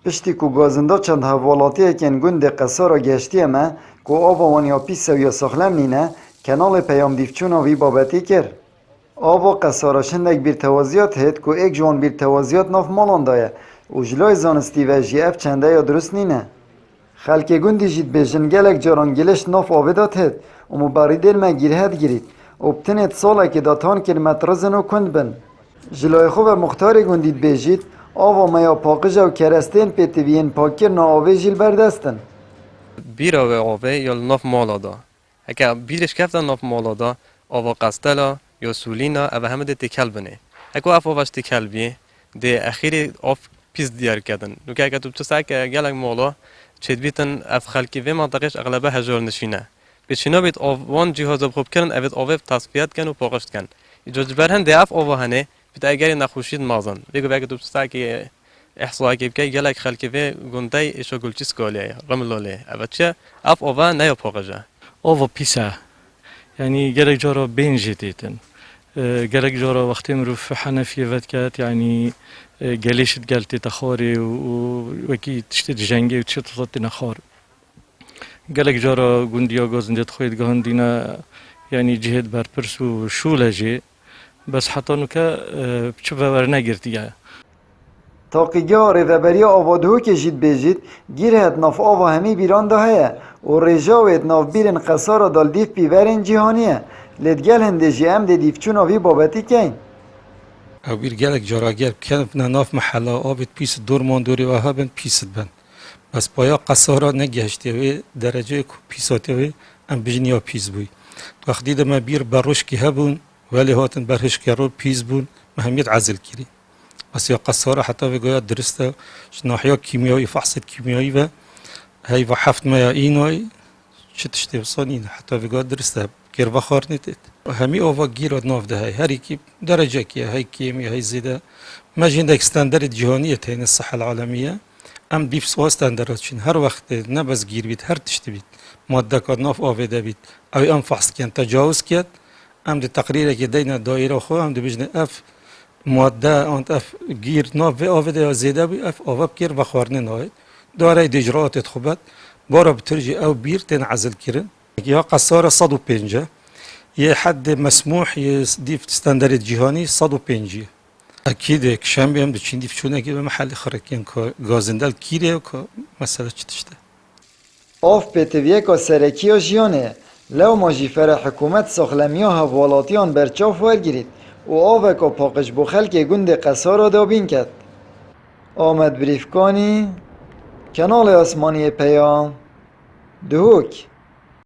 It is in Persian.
پشتی کو گازنده چند حوالاتی اکن گند قصارا گشتی اما کو آبا وانیا پیس سویا سخلم نینه کنال پیام دیفچونا وی بابتی کرد. آبا قصارا شندک بیر توازیات هید که ایک جوان بیر توازیات ناف مالان دایه و جلوی زانستی و جی اف چنده یا درست نینه. خلک گندی جید بیشن گلک جاران گلش ناف آبدات هید و مباری دل ما گیر هد گیرید و بتنید ساله که داتان کلمتر زن و کند بن. جلوی خوب مختاری گندید بیجید آوا میا پاکج و کرستین پیتوین پاکر نا آوه جیل بردستن. بیرا و آوه یا ناف مالا دا. اگه بیرش کفتن ناف مالا دا آوا قستلا یا سولینا او همه ده تکل بنه. اگه اف آواش تکل بیه ده اخیری آف پیس دیار کردن. نوکه اگه تو بچه که گلک مالا چید بیتن اف خلکی و منطقش اغلبه هجار نشینه. بچینا بیت آوان جهاز خوب کردن اوید آوه تصفیت کن و پاکشت کن. ایجاد برهن ده اف آوه هنه بیت اگری نخوشید مازن. بگو تو بچه که احصایی که بکی گلک خلکی و گندای ایشو گلچیس کالیه رملاله. اوه چه اف آوه نیا پاکجه. آوا پیسه. يعني جرك جارا بين جديدن جرك جارا وقتی مروف حنفی ود کرد يعني جليشت جلتي تخاري وكي تشتت جنگي وتشت تطت نخار جرك جارا گوندیا گازنده خواهد گاندینا يعني جهد بر پرس و شولجي بس حتى نوكا بچه ورنگرتیه تاقیگاه ریدبری آوادهو که جید بیجید گیر هد ناف آوا همی بیران ده هیه و رجاوید ناف بیرن قصارا دال دیف بیورین جیهانیه لدگل هنده جی ام ده دیفچون آوی بابتی کن او بیر گلک جاراگر کنف ناف محلا آبید پیس دور ماندوری و ها بند پیست بند بس بایا قصارا نگهشتی وی درجه پیساتی وی ام بجنیا پیس بوی وقتی ده ما بیر بروش که هبون ولی هاتن برهش که رو پیس بون مهمیت عزل کری بس یا قصارا حتی بگوید درسته ناحیه کیمیایی فحص کیمیایی و هی و حفت ما اینوی چه تشتی بصانین حتی بگوید درسته کر بخار نتید و همی آوا گیرد ناف ده هی هر کی درجه کیه هی کیمی هی زیده ما جنده استاندارد جهانیه تین الصحه العالمیه ام دیف سو استاندارد چین هر وقت نبز گیر بید هر تشتی بید ماده کار ناف آویده بید او ام فحص کن تجاوز کید ام ده تقریره که دینا دایره خو ام ده بجنه اف ماده آنت اف گیر ناف و آویده یا زیده بی اف آواب کیر و خوارنه ناید داره دیجرات خوبت بارا بترجي او بير تنعزل كيرن يا قصارة 150 يا حد مسموح يضيف ستاندرد جهاني 150 اكيد كشام بيام دچين ديف چونه كي بمحل خركين غازندل كيري مثلا چتشته آف پیتویه که سرکی و جیانه لو ماجیفر حکومت ساخلمی ها حوالاتیان برچاف ورگیرید و آوه که پاقش بو خلک گند قصارا دابین کد آمد بریفکانی کنال آسمانی پیام دهوک